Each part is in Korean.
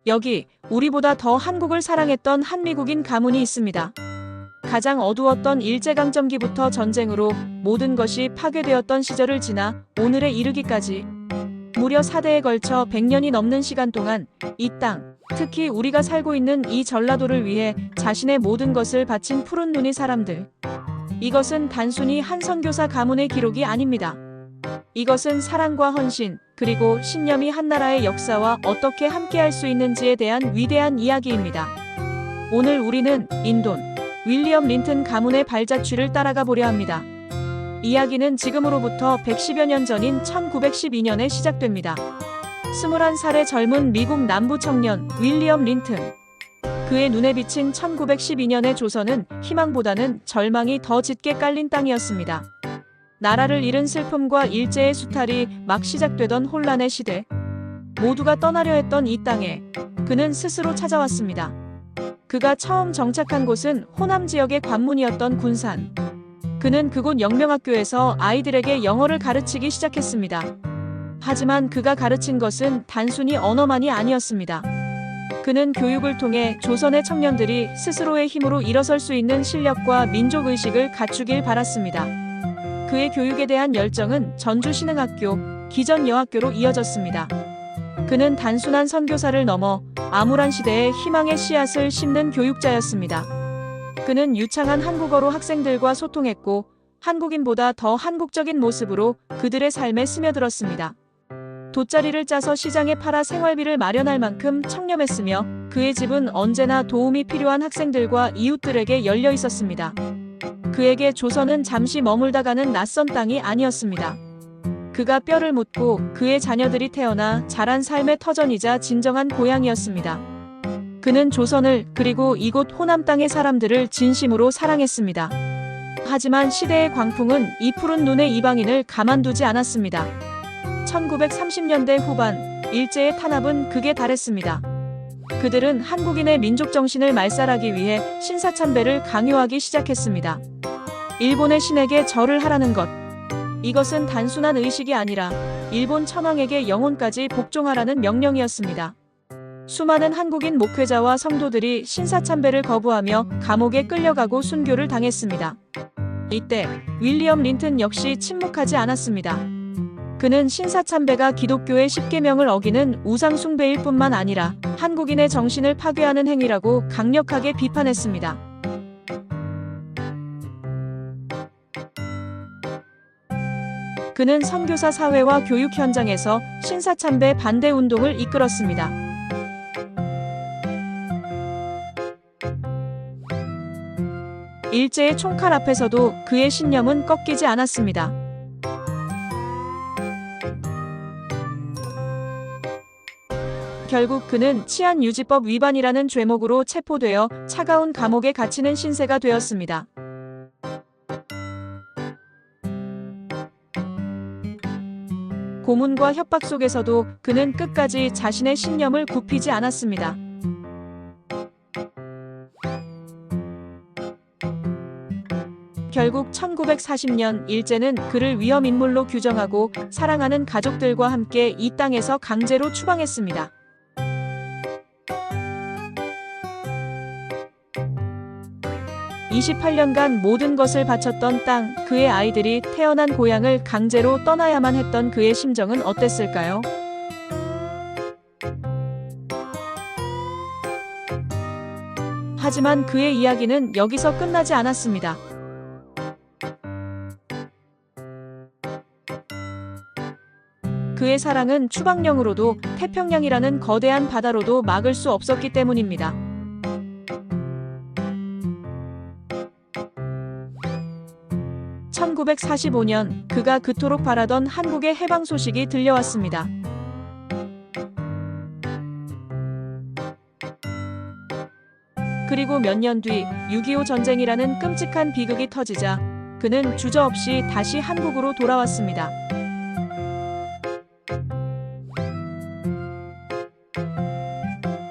여기 우리보다 더 한국을 사랑했던 한 미국인 가문이 있습니다. 가장 어두웠던 일제강점기부터 전쟁으로 모든 것이 파괴되었던 시절을 지나 오늘에 이르기까지 무려 4대에 걸쳐 100년이 넘는 시간 동안 이 땅, 특히 우리가 살고 있는 이 전라도를 위해 자신의 모든 것을 바친 푸른 눈이 사람들. 이것은 단순히 한 선교사 가문의 기록이 아닙니다. 이것은 사랑과 헌신, 그리고 신념이 한 나라의 역사와 어떻게 함께할 수 있는지에 대한 위대한 이야기입니다. 오늘 우리는 인돈, 윌리엄 린튼 가문의 발자취를 따라가 보려 합니다. 이야기는 지금으로부터 110여 년 전인 1912년에 시작됩니다. 21살의 젊은 미국 남부 청년 윌리엄 린튼. 그의 눈에 비친 1912년의 조선은 희망보다는 절망이 더 짙게 깔린 땅이었습니다. 나라를 잃은 슬픔과 일제의 수탈이 막 시작되던 혼란의 시대. 모두가 떠나려 했던 이 땅에 그는 스스로 찾아왔습니다. 그가 처음 정착한 곳은 호남 지역의 관문이었던 군산. 그는 그곳 영명학교에서 아이들에게 영어를 가르치기 시작했습니다. 하지만 그가 가르친 것은 단순히 언어만이 아니었습니다. 그는 교육을 통해 조선의 청년들이 스스로의 힘으로 일어설 수 있는 실력과 민족의식을 갖추길 바랐습니다. 그의 교육에 대한 열정은 전주신흥학교, 기전여학교로 이어졌습니다. 그는 단순한 선교사를 넘어 암울한 시대에 희망의 씨앗을 심는 교육자였습니다. 그는 유창한 한국어로 학생들과 소통했고 한국인보다 더 한국적인 모습으로 그들의 삶에 스며들었습니다. 돗자리를 짜서 시장에 팔아 생활비를 마련할 만큼 청렴했으며 그의 집은 언제나 도움이 필요한 학생들과 이웃들에게 열려 있었습니다. 그에게 조선은 잠시 머물다 가는 낯선 땅이 아니었습니다. 그가 뼈를 묻고 그의 자녀들이 태어나 자란 삶의 터전이자 진정한 고향이었습니다. 그는 조선을 그리고 이곳 호남 땅의 사람들을 진심으로 사랑했습니다. 하지만 시대의 광풍은 이 푸른 눈의 이방인을 가만두지 않았습니다. 1930년대 후반 일제의 탄압은 극에 달했습니다. 그들은 한국인의 민족 정신을 말살하기 위해 신사참배를 강요하기 시작했습니다. 일본의 신에게 절을 하라는 것. 이것은 단순한 의식이 아니라 일본 천황에게 영혼까지 복종하라는 명령이었습니다. 수많은 한국인 목회자와 성도들이 신사참배를 거부하며 감옥에 끌려가고 순교를 당했습니다. 이때 윌리엄 린튼 역시 침묵하지 않았습니다. 그는 신사참배가 기독교의 10계명을 어기는 우상숭배일 뿐만 아니라 한국인의 정신을 파괴하는 행위라고 강력하게 비판했습니다. 그는 선교사 사회와 교육 현장에서 신사참배 반대 운동을 이끌었습니다. 일제의 총칼 앞에서도 그의 신념은 꺾이지 않았습니다. 결국 그는 치안유지법 위반이라는 죄목으로 체포되어 차가운 감옥에 갇히는 신세가 되었습니다. 고문과 협박 속에서도 그는 끝까지 자신의 신념을 굽히지 않았습니다. 결국 1940년 일제는 그를 위험인물로 규정하고 사랑하는 가족들과 함께 이 땅에서 강제로 추방했습니다. (28년간) 모든 것을 바쳤던 땅, 그의 아이들이 태어난 고향을 강제로 떠나야만 했던 그의 심정은 어땠을까요? 하지만 그의 이야기는 여기서 끝나지 않았습니다. 그의 사랑은 추방령으로도 태평양이라는 거대한 바다로도 막을 수 없었기 때문입니다. (1945년) 그가 그토록 바라던 한국의 해방 소식이 들려왔습니다. 그리고 몇 년 뒤 6.25 전쟁이라는 끔찍한 비극이 터지자 그는 주저없이 다시 한국으로 돌아왔습니다.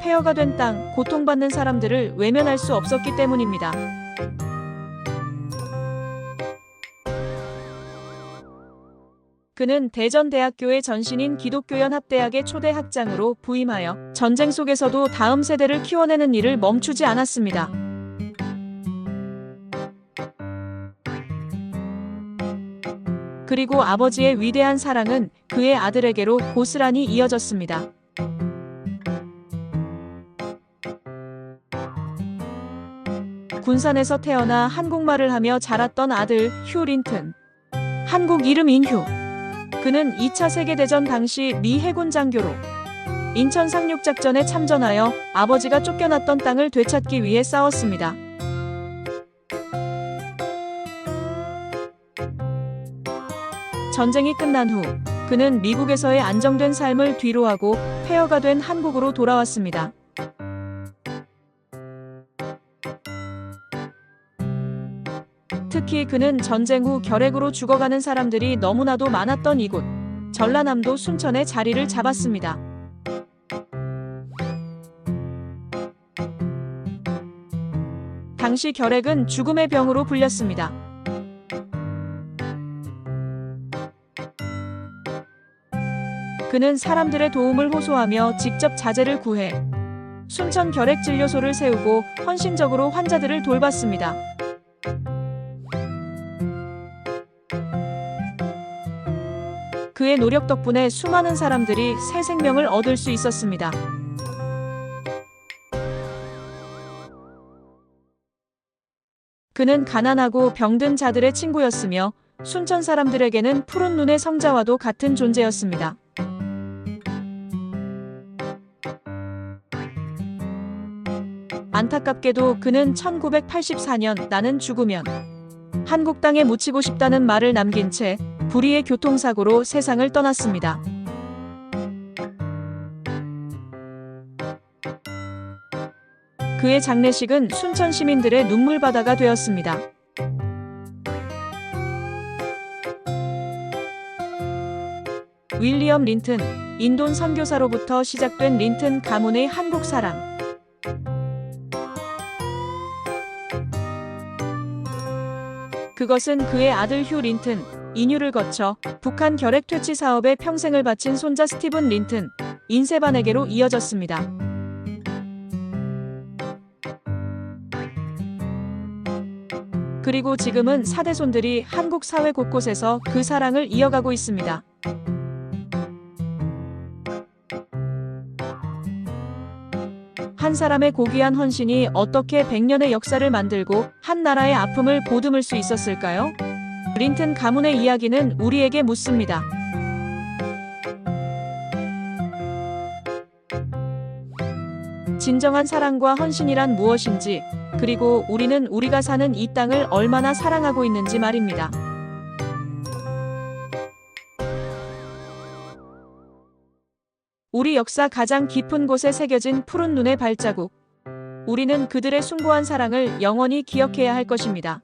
폐허가 된 땅, 고통받는 사람들을 외면할 수 없었기 때문입니다. 그는 대전대학교의 전신인 기독교연합대학의 초대 학장으로 부임하여 전쟁 속에서도 다음 세대를 키워내는 일을 멈추지 않았습니다. 그리고 아버지의 위대한 사랑은 그의 아들에게로 고스란히 이어졌습니다. 군산에서 태어나 한국말을 하며 자랐던 아들 휴 린튼. 한국 이름 인휴. 그는 2차 세계대전 당시 미 해군 장교로 인천 상륙작전에 참전하여 아버지가 쫓겨났던 땅을 되찾기 위해 싸웠습니다. 전쟁이 끝난 후 그는 미국에서의 안정된 삶을 뒤로하고 폐허가 된 한국으로 돌아왔습니다. 특히 그는 전쟁 후 결핵으로 죽어가는 사람들이 너무나도 많았던 이곳 전라남도 순천에 자리를 잡았습니다. 당시 결핵은 죽음의 병으로 불렸습니다. 그는 사람들의 도움을 호소하며 직접 자재를 구해 순천 결핵진료소를 세우고 헌신적으로 환자들을 돌봤습니다. 그의 노력 덕분에 수많은 사람들이 새 생명을 얻을 수 있었습니다. 그는 가난하고 병든 자들의 친구였으며 순천 사람들에게는 푸른 눈의 성자와도 같은 존재였습니다. 안타깝게도 그는 1984년 나는 죽으면 한국 땅에 묻히고 싶다는 말을 남긴 채 불의의 교통사고로 세상을 떠났습니다. 그의 장례식은 순천 시민들의 눈물바다가 되었습니다. 윌리엄 린튼, 인돈 선교사로부터 시작된 린튼 가문의 한국 사랑. 그것은 그의 아들 휴 린튼, 인휴를 거쳐 북한 결핵 퇴치 사업에 평생을 바친 손자 스티븐 린튼, 인세반에게로 이어졌습니다. 그리고 지금은 4대손들이 한국 사회 곳곳에서 그 사랑을 이어가고 있습니다. 한 사람의 고귀한 헌신이 어떻게 100년의 역사를 만들고 한 나라의 아픔을 보듬을 수 있었을까요? 린튼 가문의 이야기는 우리에게 묻습니다. 진정한 사랑과 헌신이란 무엇인지, 그리고 우리는 우리가 사는 이 땅을 얼마나 사랑하고 있는지 말입니다. 우리 역사 가장 깊은 곳에 새겨진 푸른 눈의 발자국. 우리는 그들의 숭고한 사랑을 영원히 기억해야 할 것입니다.